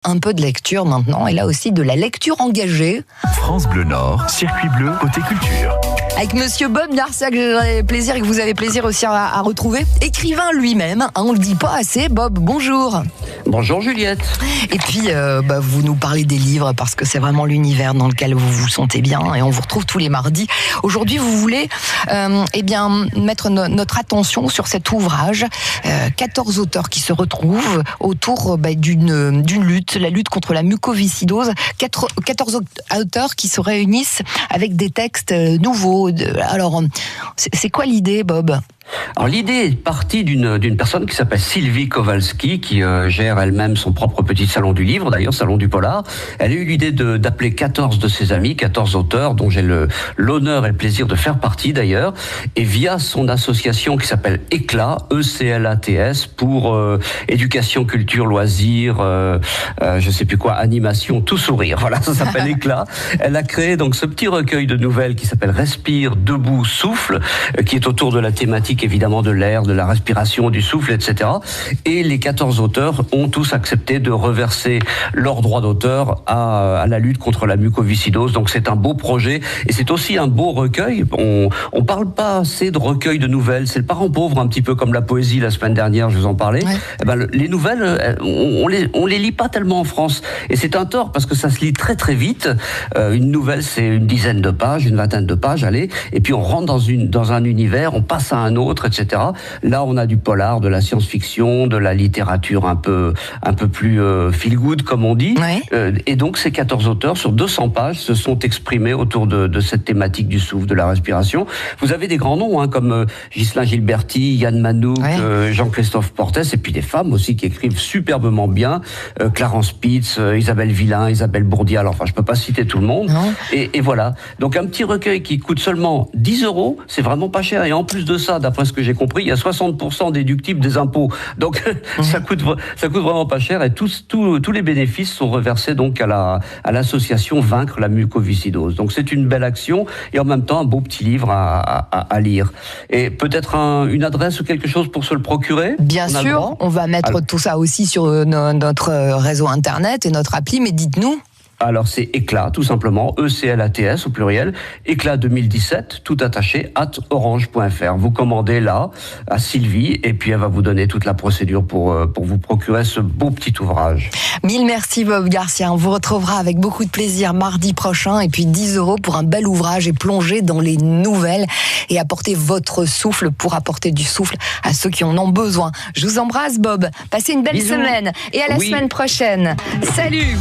Un peu de lecture maintenant, et là aussi de la lecture engagée. France Bleu Nord, circuit bleu, côté culture. Avec Monsieur Bob Garcia, que j'ai plaisir et que vous avez plaisir aussi à retrouver. Écrivain lui-même, on le dit pas assez. Bob, bonjour. Bonjour Juliette. Et puis, vous nous parlez des livres parce que c'est vraiment l'univers dans lequel vous vous sentez bien et on vous retrouve tous les mardis. Aujourd'hui, vous voulez mettre notre attention sur cet ouvrage. 14 auteurs qui se retrouvent autour d'une lutte, la lutte contre la mucoviscidose. 14 auteurs qui se réunissent avec des textes nouveaux. Alors, c'est quoi l'idée, Bob ? Alors l'idée est partie d'une personne qui s'appelle Sylvie Kowalski, qui gère elle-même son propre petit salon du livre, d'ailleurs salon du polar. Elle a eu l'idée d'appeler 14 de ses amis, 14 auteurs dont j'ai l'honneur et le plaisir de faire partie d'ailleurs, et via son association qui s'appelle ECLAT, E-C-L-A-T-S, pour éducation, culture, loisirs, je sais plus quoi, animation, tout sourire. Voilà, ça s'appelle ECLAT. Elle a créé donc ce petit recueil de nouvelles qui s'appelle Respire, debout, souffle, qui est autour de la thématique évidemment de l'air, de la respiration, du souffle, etc. Et les 14 auteurs ont tous accepté de reverser leurs droits d'auteur à la lutte contre la mucoviscidose. Donc c'est un beau projet et c'est aussi un beau recueil. On parle pas assez de recueil de nouvelles. C'est le parent pauvre, un petit peu comme la poésie la semaine dernière, je vous en parlais. Ouais. Les nouvelles, on les lit pas tellement en France. Et c'est un tort parce que ça se lit très très vite. Une nouvelle, c'est une dizaine de pages, une vingtaine de pages, allez. Et puis on rentre dans un univers, on passe à un autre, etc. Là, on a du polar, de la science-fiction, de la littérature un peu plus feel good, comme on dit. Ouais. Et donc, ces 14 auteurs, sur 200 pages, se sont exprimés autour de cette thématique du souffle, de la respiration. Vous avez des grands noms, comme Ghislain Gilberti, Yann Manouk, ouais. Jean-Christophe Portes, et puis des femmes aussi qui écrivent superbement bien. Clarence Spitz, Isabelle Villain, Isabelle Bourdial, enfin, je peux pas citer tout le monde. Et voilà. Donc, un petit recueil qui coûte seulement 10 €, c'est vraiment pas cher. Et en plus de ça, d'après ce que j'ai compris, il y a 60% déductibles des impôts. Donc, ça coûte vraiment pas cher et tous les bénéfices sont reversés donc à l'association Vaincre la mucoviscidose. Donc, c'est une belle action et en même temps un beau petit livre à lire. Et peut-être une adresse ou quelque chose pour se le procurer? Bien sûr, on va mettre tout ça aussi sur notre réseau internet et notre appli, mais dites-nous. Alors c'est ECLAT, tout simplement, E-C-L-A-T-S au pluriel, ECLAT 2017, tout attaché, @orange.fr. Vous commandez là, à Sylvie, et puis elle va vous donner toute la procédure pour vous procurer ce beau petit ouvrage. Mille merci Bob Garcia, on vous retrouvera avec beaucoup de plaisir mardi prochain, et puis 10 € pour un bel ouvrage et plonger dans les nouvelles et apporter votre souffle pour apporter du souffle à ceux qui en ont besoin. Je vous embrasse Bob, passez une belle semaine, et à la semaine prochaine. Salut!